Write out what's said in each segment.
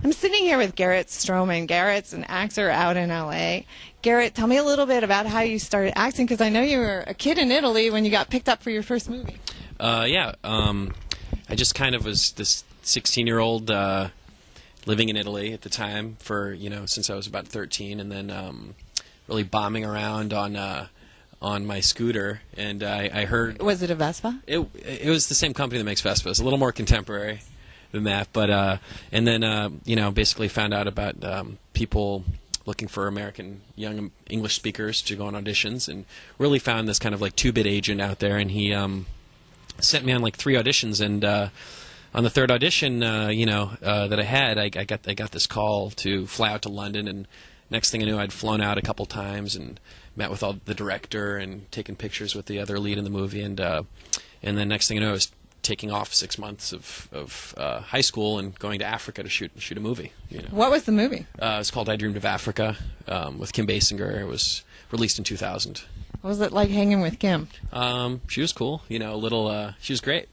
I'm sitting here with Garrett Strommen. Garrett's an actor out in L.A. Garrett, tell me a little bit about how you started acting, because I know you were a kid in Italy when you got picked up for your first movie. I just kind of was this 16-year-old living in Italy at the time for, since I was about 13, and then really bombing around on my scooter, and I heard... Was it a Vespa? It was the same company that makes Vespas, a little more contemporary than that, but and then basically found out about people looking for American young English speakers to go on auditions, and really found this kind of like 2-bit agent out there, and he sent me on like 3 auditions, and on the 3rd audition, that I had, I got this call to fly out to London, and next thing I knew, I'd flown out a couple times and met with all the director and taken pictures with the other lead in the movie, and then next thing I knew, I was taking off 6 months of high school and going to Africa to shoot a movie. What was the movie? It's called I Dreamed of Africa with Kim Basinger. It was released in 2000. What was it like hanging with Kim? She was cool. She was great.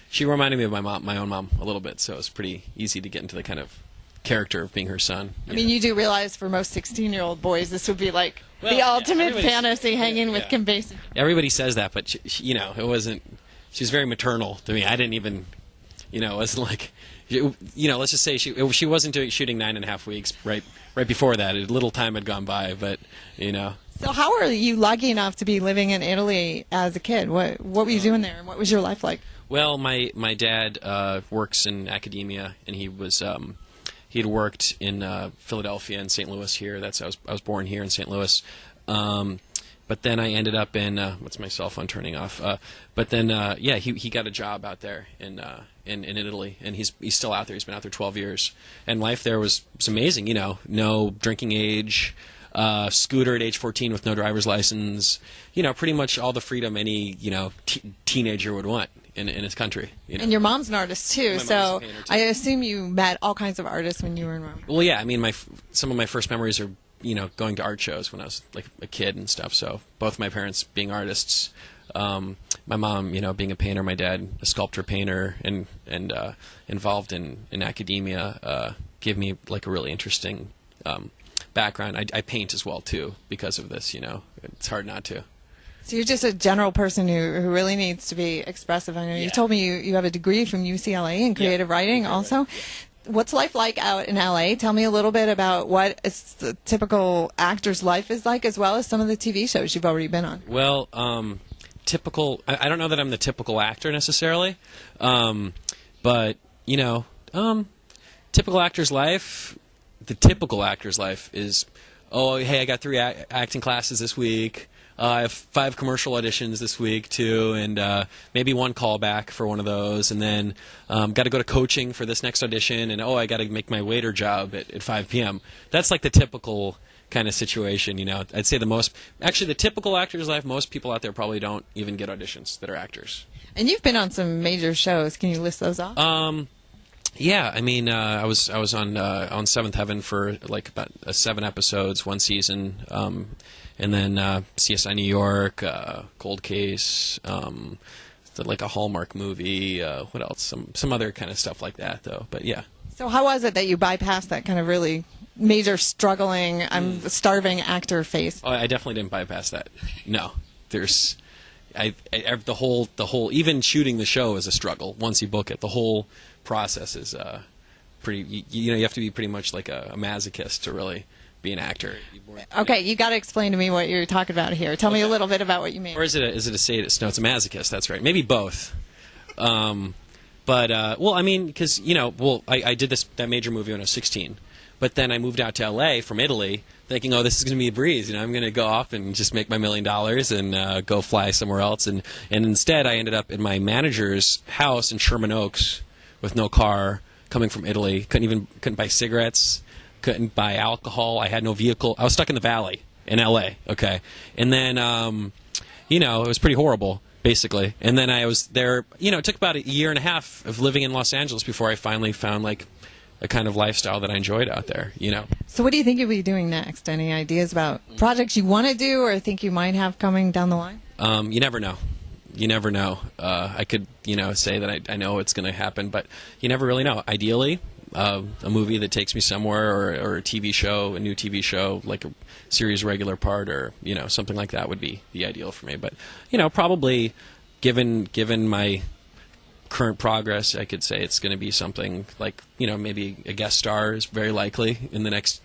She reminded me of my own mom a little bit, so it was pretty easy to get into the kind of character of being her son. I mean, you do realize for most 16-year-old boys, this would be like the ultimate fantasy, hanging with Kim Basinger. Everybody says that, but it wasn't. She's very maternal to me. I didn't even, it wasn't like, let's just say she wasn't shooting 9.5 weeks right before that. A little time had gone by, but So how were you lucky enough to be living in Italy as a kid? What were you doing there, and what was your life like? Well, my dad works in academia, and he had worked in Philadelphia and St. Louis here. I was born here in St. Louis. But then I ended up in what's my cell phone turning off? But then he got a job out there in Italy, and he's still out there. He's been out there 12 years, and life there was amazing. No drinking age, scooter at age 14 with no driver's license. Pretty much all the freedom any teenager would want in his country. And your mom's an artist too, so a painter, too. I assume you met all kinds of artists when you were in Rome. Well, yeah. I mean, some of my first memories are going to art shows when I was like a kid and stuff. So both my parents being artists, my mom, being a painter, my dad a sculptor painter, and involved in academia, gave me like a really interesting background. I paint as well too because of this. It's hard not to. So you're just a general person who really needs to be expressive. I know you told me you have a degree from UCLA in creative writing also. What's life like out in LA? Tell me a little bit about what the typical actor's life is like, as well as some of the TV shows you've already been on. Well, typical. I don't know that I'm the typical actor necessarily, but typical actor's life. The typical actor's life is, oh, hey, I got 3 acting classes this week. I have 5 commercial auditions this week too, and maybe 1 callback for one of those, and then got to go to coaching for this next audition, and I got to make my waiter job at 5 p.m. That's like the typical kind of situation. I'd say the typical actor's life. Most people out there probably don't even get auditions that are actors. And you've been on some major shows. Can you list those off? Yeah, I mean, I was on Seventh Heaven for like about 7 episodes, 1 season. And then CSI New York, Cold Case, like a Hallmark movie. What else? Some other kind of stuff like that, though. But yeah. So how was it that you bypassed that kind of really major struggling, I'm starving actor phase? Oh, I definitely didn't bypass that. No, there's, the whole even shooting the show is a struggle. Once you book it, the whole process is pretty. You have to be pretty much like a masochist to really be an actor. Okay, you got to explain to me what you're talking about here. Tell me a little bit about what you mean. Or is it a sadist? No, it's a masochist. That's right. Maybe both. Well, I mean, because I did that major movie when I was 16, but then I moved out to LA from Italy, thinking, oh, this is going to be a breeze. I'm going to go off and just make my $1 million and go fly somewhere else. And instead, I ended up in my manager's house in Sherman Oaks with no car, coming from Italy. Couldn't buy cigarettes. Couldn't buy alcohol. I had no vehicle. I was stuck in the valley in L.A., okay? And then, it was pretty horrible, basically. And then I was there, it took about 1.5 years of living in Los Angeles before I finally found, like, a kind of lifestyle that I enjoyed out there, So what do you think you'll be doing next? Any ideas about projects you want to do or think you might have coming down the line? You never know. You never know. I could, say that I know it's going to happen, but you never really know. Ideally, a movie that takes me somewhere, or a TV show, a new TV show, like a series regular part, or something like that would be the ideal for me. But probably given my current progress, I could say it's going to be something like maybe a guest star is very likely in the next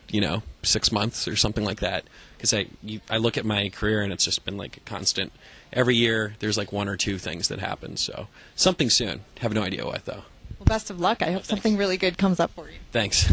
6 months or something like that. Because I look at my career and it's just been like a constant. Every year there's like 1 or 2 things that happen. So something soon. Have no idea what though. Well, best of luck. I hope something really good comes up for you. Thanks.